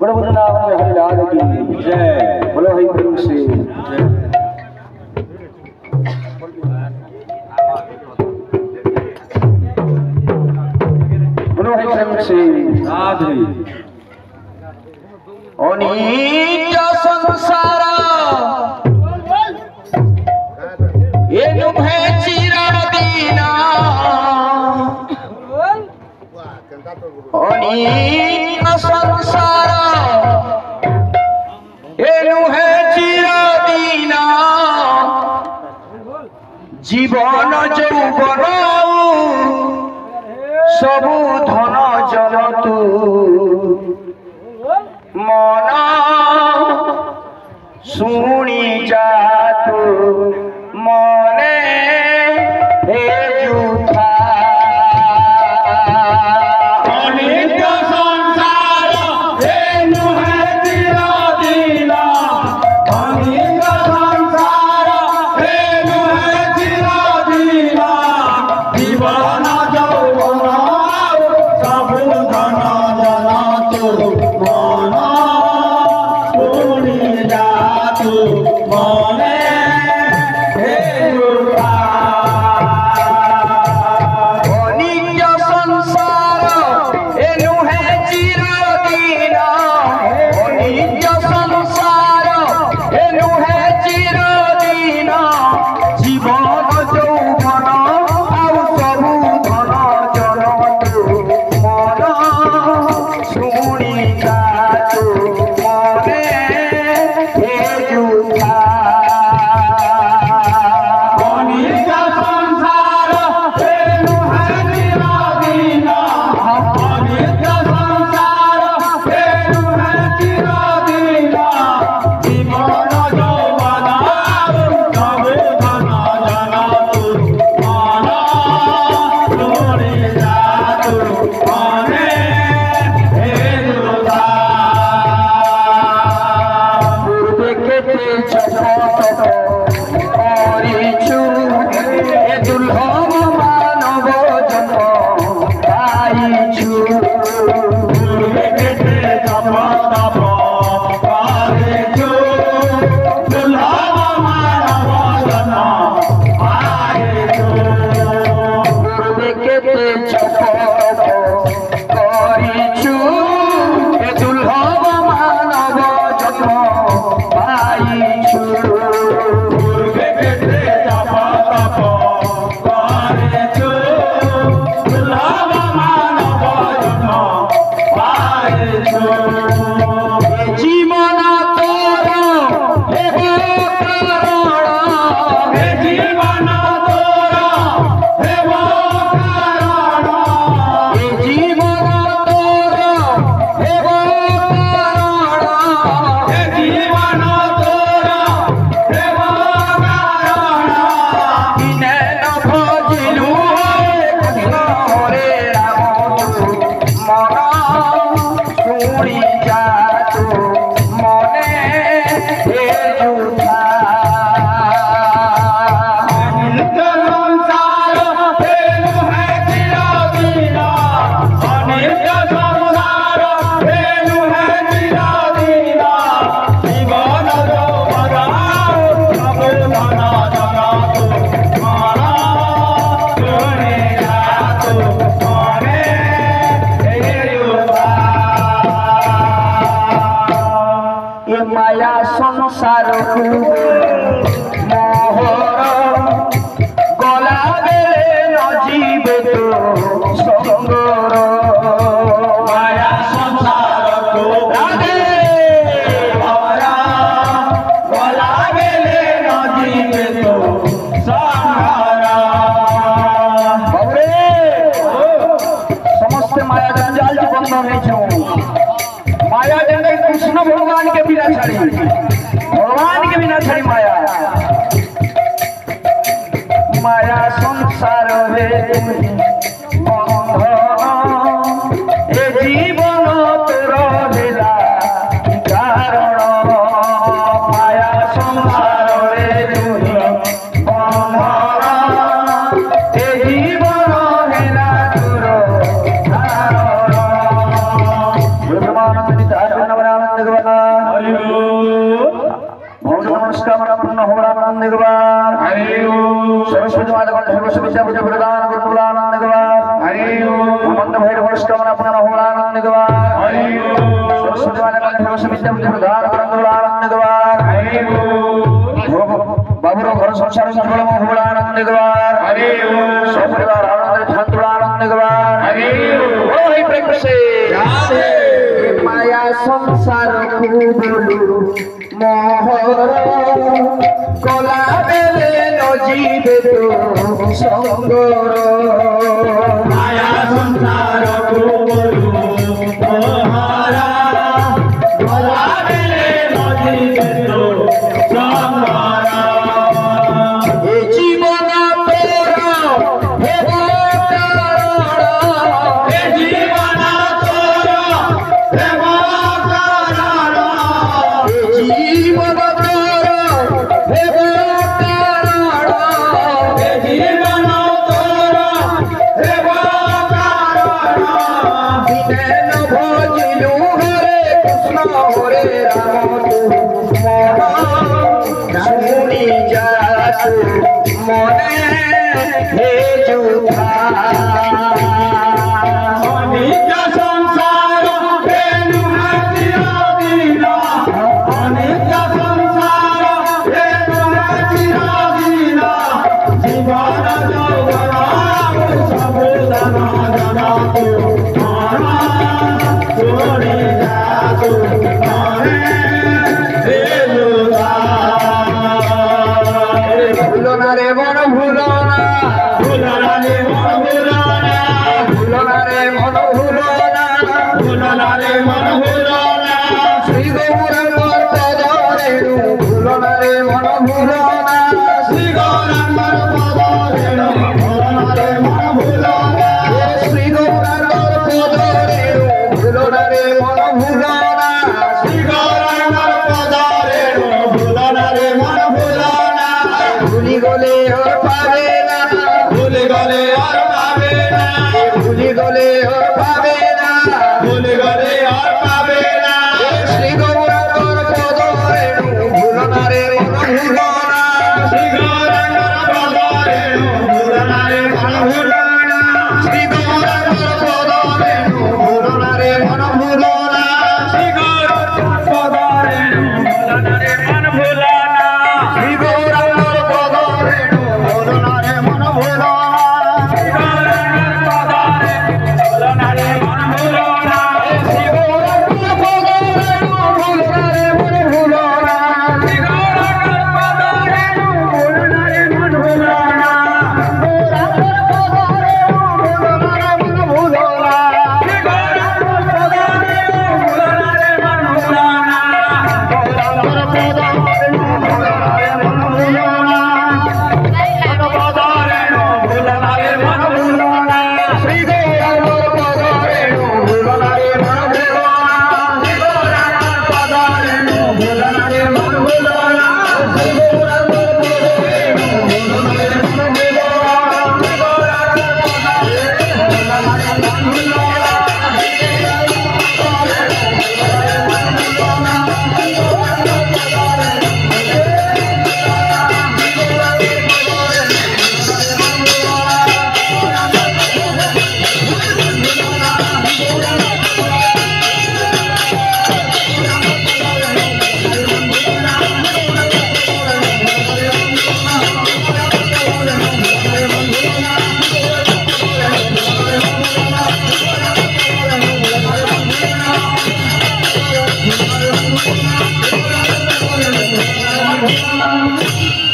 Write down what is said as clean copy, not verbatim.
बड़े नाम हरिलाल की जय। बोलो हरि प्रेम से जय। बोलो हरि प्रेम से राधे। अनीच संसार एनु भय चिरदीना अनीच संसार एनु है चिरदीना जीवन यौवन सबु धन जनतु मन शुणी जातु मने हे जुथा अनित्य संसार एनु है चिरदीना अनित्य संसार एनु है चिरदीना जीवन यौवन सबु धन जनतु मन शुणी जातु मने माया संसार मोहर गला बेले न जीवे तो संगर माया संसार राधे मोहरा गला बेले न जीवे तो संगर समस्त माया जंजाल बंधन है माया जंगल कृष्ण भगवान के बिना छड़ी भगवान के बिना छड़ी माया माया संसार ए जीवन तोर भेला कारण माया संसार ए जीवन हेला तोर कारण होमरानंद निगवार सरस्वती माता का सर्वस्व विद्या बुद्धि प्रदान गुरुलानंद निगवार मंद भैरव वरिष्ठमन अपना होमरानंद निगवार सरस्वती माता का सर्वस्व विद्या बुद्धि प्रदान गुरुलानंद निगवार बाबूरो घर संसार संबल होमरानंद निगवार सपरिवार आनंद शांतुलानंद निगवार ओ हे प्रेम से माया संसार को बोलू मोहर कला बेले नजीबे तो संगर माया संसार को बोलू मोहर कला बेले नजीबे तो संगर ए जीवन तोरा हे कारण ए जीवन तोरा हे कारण जीवन तोरा हे कारण ए जीवन तोरा हे कारण बिन भजिलु हरे कृष्ण हरे राम तू मन सुनी जा मने हे जुथा अनित्य संसार हेनु हाथिया दीना अनित्य संसार हेनु हाथिया दीना जीवन जगना सब दाना दाना तू मारा छोड़ी जा तू मारे हे जुथा भूलो ना रे मन भूलो ना भूलो ना रे मन भूलो ना भूलो ना रे मन भूलो ना भूलो ना रे मन भूलो ना श्री गौरांगर पद रेणु भूलो ना रे मन भूलो ना श्री गौरांगर पद रेणु भूलो ना रे मन भूलो ना श्री गौरांगर पद रेणु भूलो ना रे मन भूलो ना श्री गौरांगर पद रेणु भूलो ना रे मन भूलो ना भूली गले और पावे ना भूली गले और पावे ना भूली गले और पावे ना भूली गले और पावे ना श्री गौरांगर पद रेणु भूलो ना रे मन भूलो ना श्री गौरांगर पद रेणु भूलो ना रे मन भूलो ना श्री गौरांगर पद रेणु भूलो ना रे मन भूलो ना श्री गौरांगर पद रेणु भूलो ना रे मन भूलो ना श्री गौरांगर पद रेणु भूलो ना रे मन भूलो ना श्री गौरांगर पद रेणु भूलो ना रे मन भूलो ना श्री गौरांगर पद रेणु भूलो ना रे मन भूलो ना श्री गौरांगर पद रेणु भूलो ना रे मन भूलो ना गौरांगर पद रेणु भूलो ना रे मन भूलो ना श्री गौरांगर पद रेणु भूलो ना रे मन भूलो ना गौरांगर पद रेणु भूलो ना रे मन भूलो ना पद रेणु भूलो ना रे मन भूलो ना श्री गौरांगर पद रेणु भूलो ना रे मन भूलो ना श्री गौरांगर पद रेणु भूलो ना रे मन भूलो ना श्री गौरांगर पद रेणु भूलो ना रे मन भूलो ना श्री गौरांगर पद रेणु भूलो ना रे मन भूलो Thank you.